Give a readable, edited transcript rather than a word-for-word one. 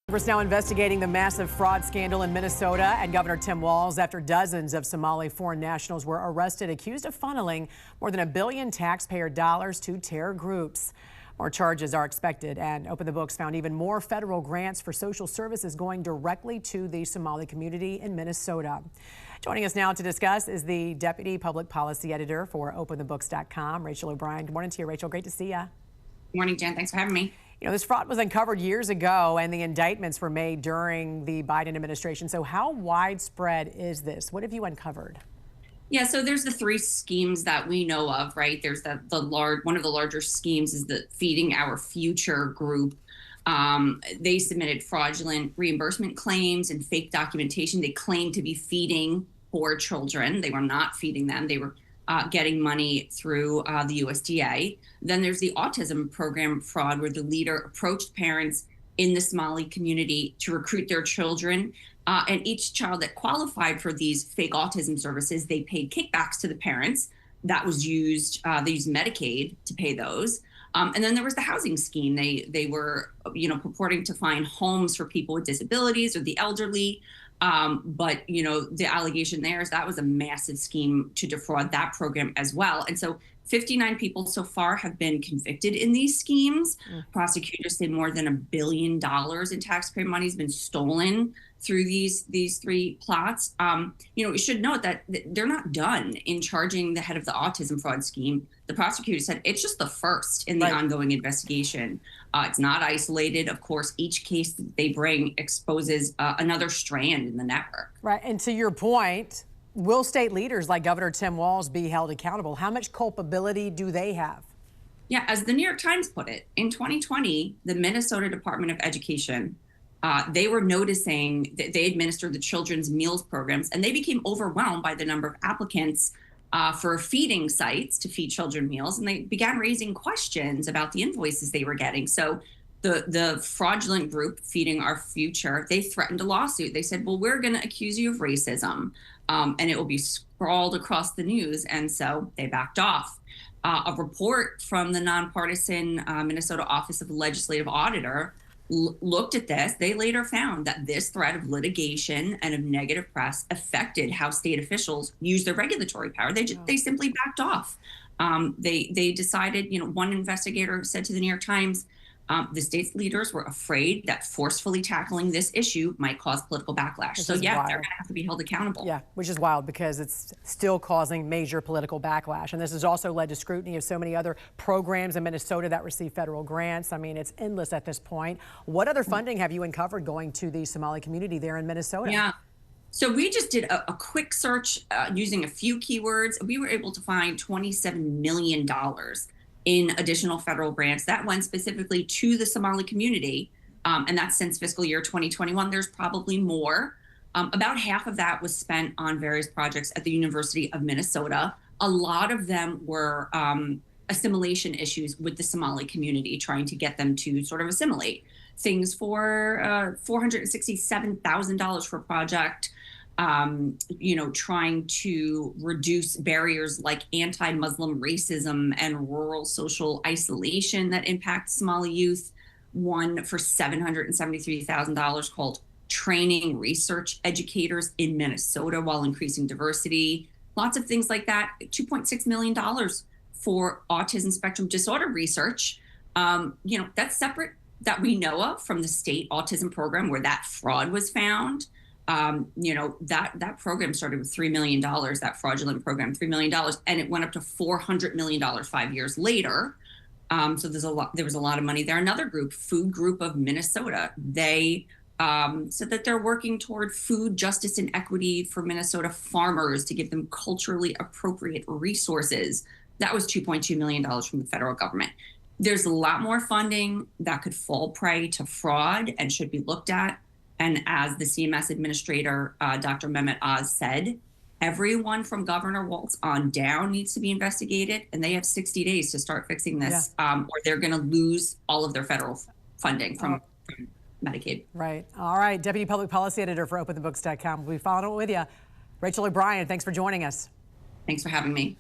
Congress now investigating the massive fraud scandal in Minnesota and Governor Tim Walz after dozens of Somali foreign nationals were arrested accused of funneling more than $1 billion taxpayer dollars to terror groups. More charges are expected, and Open the Books found even more federal grants for social services going directly to the Somali community in Minnesota. Joining us now to discuss is the Deputy Public Policy Editor for OpenTheBooks.com, Rachel O'Brien. Good morning to you, Rachel. Great to see you. Good morning, Jen. Thanks for having me. You know, this fraud was uncovered years ago, and the indictments were made during the Biden administration. So how widespread is this? What have you uncovered? Yeah, so there's the three schemes that we know of, right? There's one of the larger schemes is the Feeding Our Future group. They submitted fraudulent reimbursement claims and fake documentation. They claimed to be feeding poor children. They were not feeding them. They were getting money through the USDA. Then there's the autism program fraud, where the leader approached parents in the Somali community to recruit their children. And each child that qualified for these fake autism services, they paid kickbacks to the parents. That was used, they used Medicaid to pay those. And then there was the housing scheme. They were, purporting to find homes for people with disabilities or the elderly. But, the allegation there is that was a massive scheme to defraud that program as well. And so 59 people so far have been convicted in these schemes. Prosecutors say more than $1 billion in taxpayer money has been stolen through these three plots. We should note that they're not done in charging the head of the autism fraud scheme. The prosecutor said it's just the first in the ongoing investigation. It's not isolated. Of course, each case that they bring exposes another strand in the network. Right. And to your point, will state leaders like Governor Tim Walz be held accountable? How much culpability do they have? Yeah, as the New York Times put it, in 2020, the Minnesota Department of Education, they were noticing that they administered the children's meals programs, and they became overwhelmed by the number of applicants for feeding sites to feed children meals. And they began raising questions about the invoices they were getting. So the fraudulent group, Feeding Our Future, they threatened a lawsuit. They said, well, we're going to accuse you of racism, and it will be scrawled across the news. And so they backed off. A report from the nonpartisan Minnesota Office of the Legislative Auditor looked at this. They later found that this threat of litigation and of negative press affected how state officials use their regulatory power. They simply backed off. They decided, one investigator said to the New York Times, the state's leaders were afraid that forcefully tackling this issue might cause political backlash. So yeah, they're going to have to be held accountable. Yeah, which is wild because it's still causing major political backlash. And this has also led to scrutiny of so many other programs in Minnesota that receive federal grants. I mean, it's endless at this point. What other funding have you uncovered going to the Somali community there in Minnesota? Yeah. So we just did a quick search using a few keywords. We were able to find $27 million in additional federal grants that went specifically to the Somali community. And that's since fiscal year 2021. There's probably more. About half of that was spent on various projects at the University of Minnesota. A lot of them were assimilation issues with the Somali community, trying to get them to sort of assimilate. Things for $467,000 for a project, trying to reduce barriers like anti-Muslim racism and rural social isolation that impact Somali youth. One for $773,000 called Training Research Educators in Minnesota while increasing diversity. Lots of things like that. $2.6 million for autism spectrum disorder research. That's separate that we know of from the state autism program where that fraud was found. That program started with $3 million, that fraudulent program, $3 million, and it went up to $400 million 5 years later. So there was a lot of money there. Another group, Food Group of Minnesota, they said that they're working toward food justice and equity for Minnesota farmers to give them culturally appropriate resources. That was $2.2 million from the federal government. There's a lot more funding that could fall prey to fraud and should be looked at. And as the CMS administrator, Dr. Mehmet Oz, said, everyone from Governor Walz on down needs to be investigated, and they have 60 days to start fixing this, or they're going to lose all of their federal funding from Medicaid. Right. All right. Deputy Public Policy Editor for OpenTheBooks.com. We'll be following up with you. Rachel O'Brien, thanks for joining us. Thanks for having me.